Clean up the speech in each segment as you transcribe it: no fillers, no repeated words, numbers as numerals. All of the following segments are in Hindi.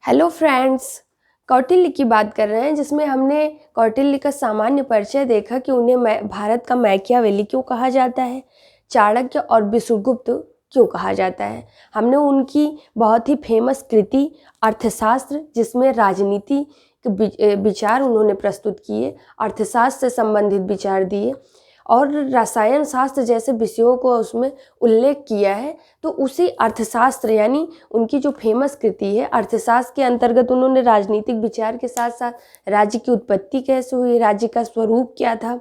हेलो फ्रेंड्स, कौटिल्य की बात कर रहे हैं जिसमें हमने कौटिल्य का सामान्य परिचय देखा कि उन्हें भारत का मैकियावेली क्यों कहा जाता है, चाणक्य और विष्णुगुप्त क्यों कहा जाता है। हमने उनकी बहुत ही फेमस कृति अर्थशास्त्र जिसमें राजनीति के विचार उन्होंने प्रस्तुत किए, अर्थशास्त्र से संबंधित विचार दिए और रसायन शास्त्र जैसे विषयों को उसमें उल्लेख किया है। तो उसी अर्थशास्त्र यानी उनकी जो फेमस कृति है अर्थशास्त्र के अंतर्गत उन्होंने राजनीतिक विचार के साथ साथ राज्य की उत्पत्ति कैसे हुई, राज्य का स्वरूप क्या था,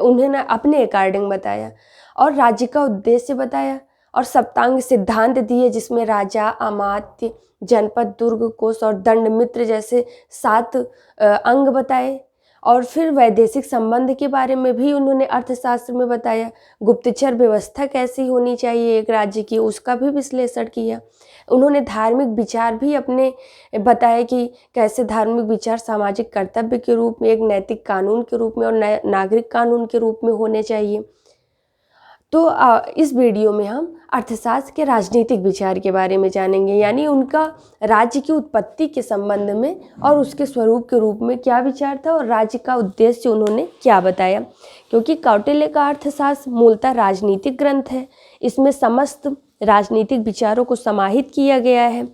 उन्होंने अपने अकॉर्डिंग बताया और राज्य का उद्देश्य बताया और सप्तांग सिद्धांत दिए जिसमें राजा, अमात्य, जनपद, दुर्ग, कोष और दंड मित्र जैसे 7 अंग बताए। और फिर वैदेशिक संबंध के बारे में भी उन्होंने अर्थशास्त्र में बताया, गुप्तचर व्यवस्था कैसी होनी चाहिए एक राज्य की, उसका भी विश्लेषण किया। उन्होंने धार्मिक विचार भी अपने बताए कि कैसे धार्मिक विचार सामाजिक कर्तव्य के रूप में, एक नैतिक कानून के रूप में और नागरिक कानून के रूप में होने चाहिए। तो इस वीडियो में हम अर्थशास्त्र के राजनीतिक विचार के बारे में जानेंगे, यानी उनका राज्य की उत्पत्ति के संबंध में और उसके स्वरूप के रूप में क्या विचार था और राज्य का उद्देश्य उन्होंने क्या बताया। क्योंकि कौटिल्य का अर्थशास्त्र मूलतः राजनीतिक ग्रंथ है, इसमें समस्त राजनीतिक विचारों को समाहित किया गया है।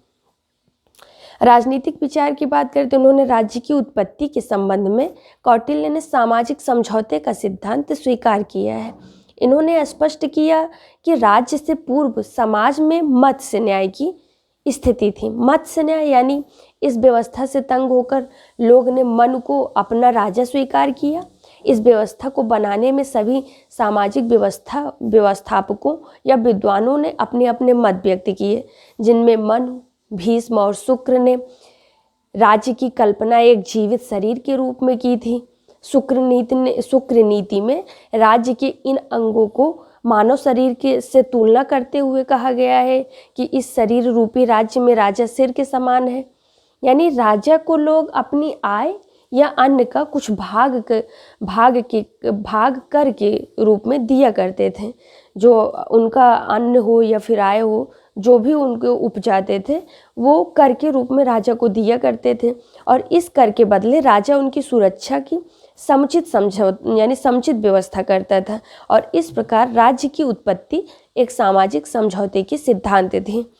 राजनीतिक विचार की बात करें तो उन्होंने राज्य की उत्पत्ति के संबंध में कौटिल्य ने सामाजिक समझौते का सिद्धांत स्वीकार किया है। इन्होंने स्पष्ट किया कि राज्य से पूर्व समाज में मत्स्य न्याय की स्थिति थी। मत्स्य न्याय यानी इस व्यवस्था से तंग होकर लोग ने मन को अपना राजा स्वीकार किया। इस व्यवस्था को बनाने में सभी सामाजिक व्यवस्थापकों या विद्वानों ने अपने अपने मत व्यक्त किए, जिनमें मनु, भीष्म और शुक्र ने राज्य की कल्पना एक जीवित शरीर के रूप में की थी। शुक्र नीति में राज्य के इन अंगों को मानव शरीर के से तुलना करते हुए कहा गया है कि इस शरीर रूपी राज्य में राजा सिर के समान है। यानी राजा को लोग अपनी आय या अन्न का कुछ भाग कर के रूप में दिया करते थे। जो उनका अन्न हो या फिर आय हो, जो भी उनको उपजाते थे वो कर के रूप में राजा को दिया करते थे और इस कर के बदले राजा उनकी सुरक्षा की समुचित व्यवस्था करता था और इस प्रकार राज्य की उत्पत्ति एक सामाजिक समझौते की सिद्धांत थी।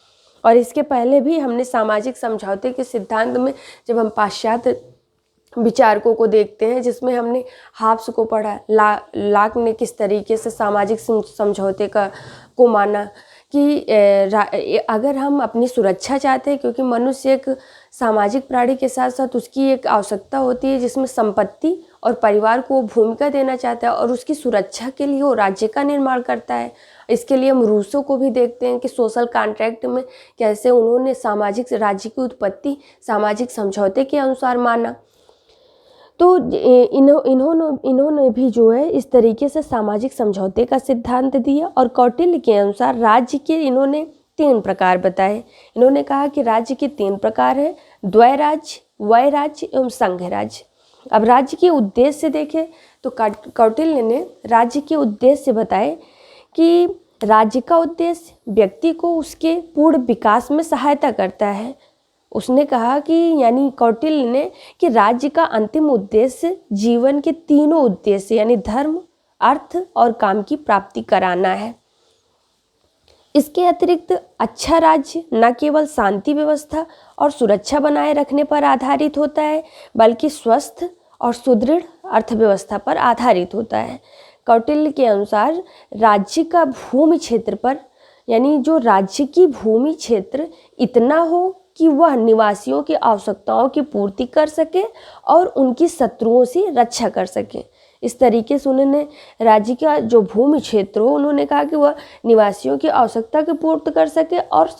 और इसके पहले भी हमने सामाजिक समझौते के सिद्धांत में जब हम पाश्चात्य विचारकों को देखते हैं जिसमें हमने हाब्स को पढ़ा, लाक ने किस तरीके से सामाजिक समझौते को माना कि अगर हम अपनी सुरक्षा चाहते हैं, क्योंकि मनुष्य एक सामाजिक प्राणी के साथ साथ उसकी एक आवश्यकता होती है जिसमें संपत्ति और परिवार को भूमिका देना चाहता है और उसकी सुरक्षा के लिए वो राज्य का निर्माण करता है। इसके लिए हम रूसों को भी देखते हैं कि सोशल कॉन्ट्रैक्ट में कैसे उन्होंने सामाजिक राज्य की उत्पत्ति सामाजिक समझौते के अनुसार माना। तो इन्होंने भी जो है इस तरीके से सामाजिक समझौते का सिद्धांत दिया और कौटिल्य के अनुसार राज्य के इन्होंने 3 प्रकार बताए। इन्होंने कहा कि राज्य के 3 प्रकार हैं, द्वय राज्य, वय राज्य एवं संघ राज्य। अब राज्य के उद्देश्य देखें तो कौटिल्य ने राज्य के उद्देश्य बताए कि राज्य का उद्देश्य व्यक्ति को उसके पूर्ण विकास में सहायता करता है। उसने कहा कि यानी कौटिल्य ने कि राज्य का अंतिम उद्देश्य जीवन के तीनों उद्देश्य यानी धर्म, अर्थ और काम की प्राप्ति कराना है। इसके अतिरिक्त अच्छा राज्य न केवल शांति व्यवस्था और सुरक्षा बनाए रखने पर आधारित होता है बल्कि स्वस्थ और सुदृढ़ अर्थव्यवस्था पर आधारित होता है। कौटिल्य के अनुसार राज्य का भूमि क्षेत्र पर यानी जो राज्य की भूमि क्षेत्र इतना हो कि वह निवासियों की आवश्यकताओं की पूर्ति कर सके और उनकी शत्रुओं से रक्षा कर सके। इस तरीके से उन्होंने राज्य का जो भूमि क्षेत्र हो उन्होंने कहा कि वह निवासियों की आवश्यकता की पूर्ति कर सके और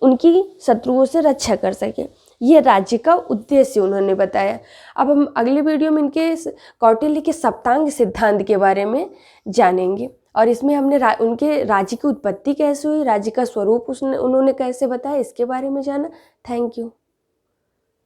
उनकी शत्रुओं से रक्षा कर सके। ये राज्य का उद्देश्य उन्होंने बताया। अब हम अगले वीडियो में इनके कौटिल्य के सप्तांग सिद्धांत के बारे में जानेंगे और इसमें हमने उनके राज्य की उत्पत्ति कैसे हुई, राज्य का स्वरूप उन्होंने कैसे बताया, इसके बारे में जाना। Thank you.